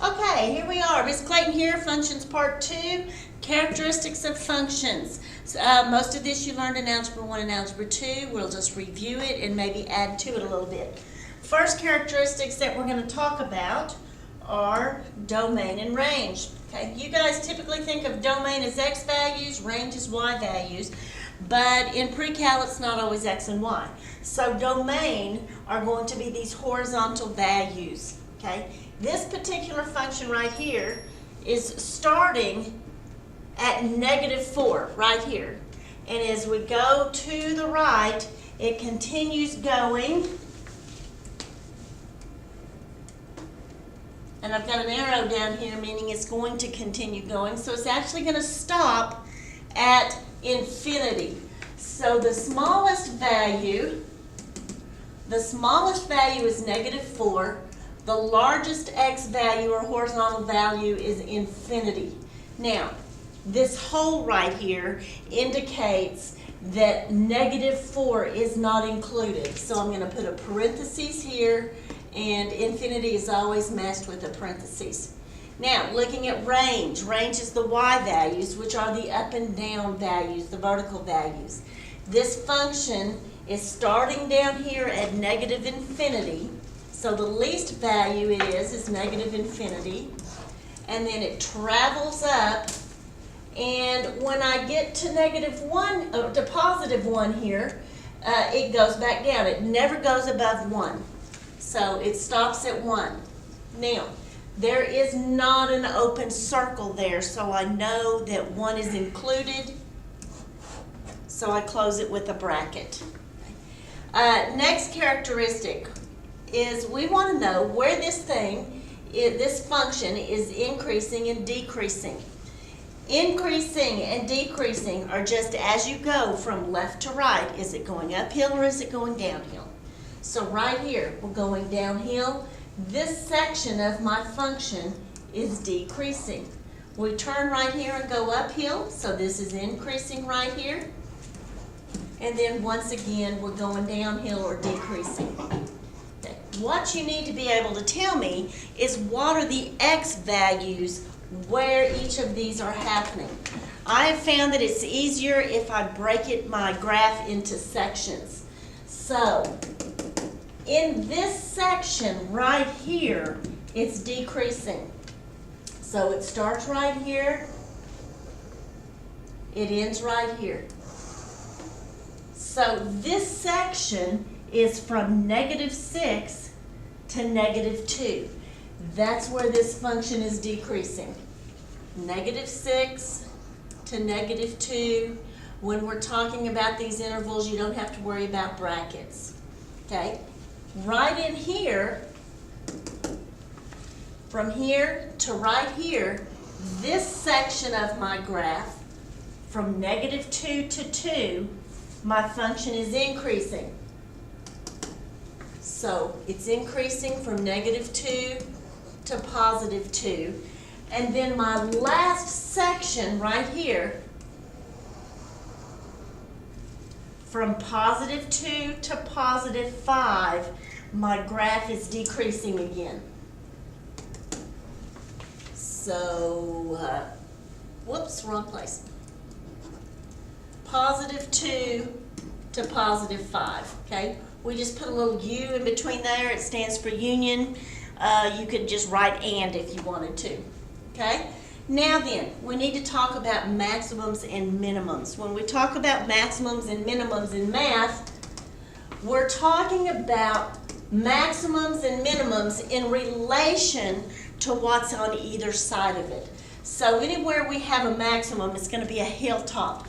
Okay, here we are. Ms. Clayton here, Functions Part 2, Characteristics of Functions. Most of this you learned in Algebra 1 and Algebra 2. We'll just review it and maybe add to it a little bit. First characteristics that we're going to talk about are domain and range. Okay, you guys typically think of domain as x values, range as y values, but in pre-cal it's not always x and y. So domain are going to be these horizontal values. Okay, this particular function right here is starting at -4 right here, and as we go to the right it continues going, and I've got an arrow down here meaning it's going to continue going, so it's actually going to stop at infinity. So the smallest value is -4. The largest x value or horizontal value is infinity. Now, this hole right here indicates that -4 is not included. So I'm going to put a parenthesis here, and infinity is always matched with a parenthesis. Now, looking at range. Range is the y values, which are the up and down values, the vertical values. This function is starting down here at -infinity. So the least value it is -infinity, and then it travels up, and when I get to -1, to +1 here, it goes back down. It never goes above 1. So it stops at 1. Now, there is not an open circle there, so I know that 1 is included, so I close it with a bracket. Next characteristic is we want to know where this function is increasing and decreasing. Increasing and decreasing are just as you go from left to right. Is it going uphill or is it going downhill? So right here, we're going downhill. This section of my function is decreasing. We turn right here and go uphill, so this is increasing right here. And then once again, we're going downhill or decreasing. What you need to be able to tell me is what are the x values where each of these are happening. I have found that it's easier if I break my graph into sections. So in this section right here, it's decreasing. So it starts right here, it ends right here. So this section is from -6 to -2. That's where this function is decreasing. -6 to -2. When we're talking about these intervals, you don't have to worry about brackets. Okay? Right in here, from here to right here, this section of my graph, from -2 to 2, my function is increasing. So it's increasing from -2 to +2. And then my last section right here, from +2 to +5, my graph is decreasing again. So, whoops, wrong place. +2 to +5, okay? We just put a little U in between there. It stands for union. You could just write "and" if you wanted to, okay? Now then, we need to talk about maximums and minimums. When we talk about maximums and minimums in math, we're talking about maximums and minimums in relation to what's on either side of it. So anywhere we have a maximum, it's going to be a hilltop.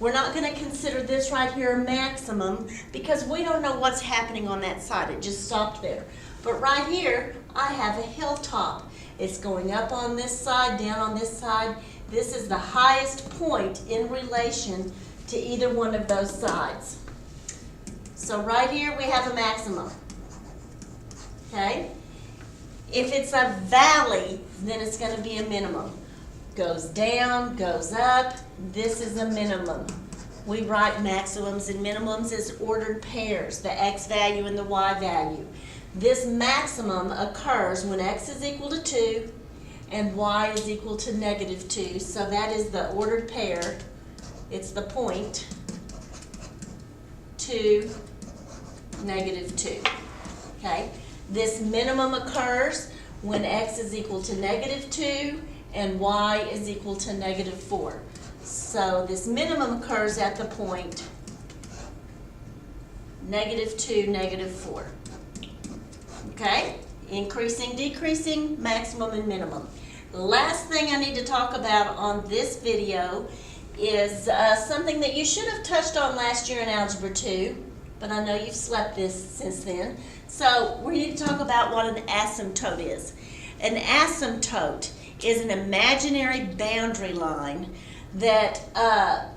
We're not going to consider this right here a maximum because we don't know what's happening on that side. It just stopped there. But right here, I have a hilltop. It's going up on this side, down on this side. This is the highest point in relation to either one of those sides. So right here, we have a maximum. Okay? If it's a valley, then it's going to be a minimum. Goes down, goes up, this is a minimum. We write maximums and minimums as ordered pairs, the x value and the y value. This maximum occurs when x is equal to 2 and y is equal to -2. So that is the ordered pair. It's the point 2, -2. Okay? This minimum occurs when x is equal to -2 and y is equal to -4. So this minimum occurs at the point -2, -4. Okay? Increasing, decreasing, maximum and minimum. The last thing I need to talk about on this video is something that you should have touched on last year in Algebra 2, but I know you've slept this since then. So we need to talk about what an asymptote is. An asymptote is an imaginary boundary line that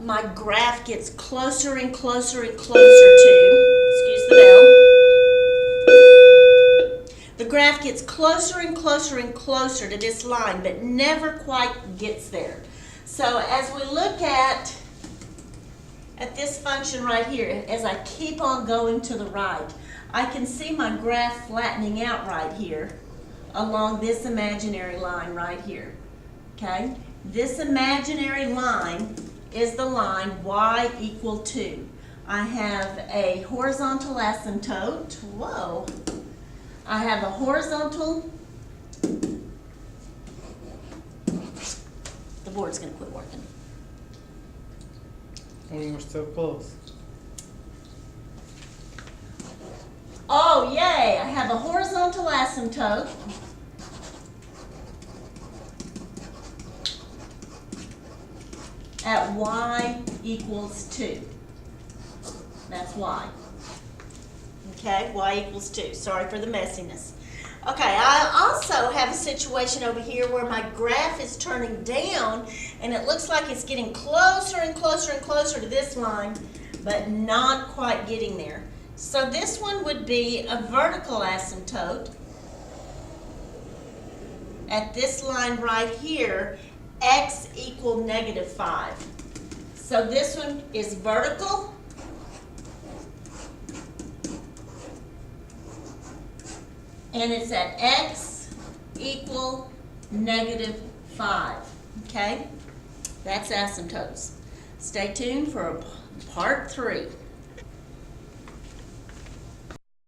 my graph gets closer and closer and closer to. Excuse the bell. The graph gets closer and closer and closer to this line, but never quite gets there. So as we look at this function right here, as I keep on going to the right, I can see my graph flattening out right here along this imaginary line right here. Okay? This imaginary line is the line y equal 2. I have a horizontal asymptote. Whoa. I have a horizontal. The board's going to quit working. We were so close. Oh, yay! I have a horizontal asymptote. At y equals 2. That's y. Okay, y equals 2. Sorry for the messiness. Okay, I also have a situation over here where my graph is turning down and it looks like it's getting closer and closer and closer to this line, but not quite getting there. So this one would be a vertical asymptote at this line right here, x equal -5. So this one is vertical. And it's at x equal -5. Okay? That's asymptotes. Stay tuned for part 3.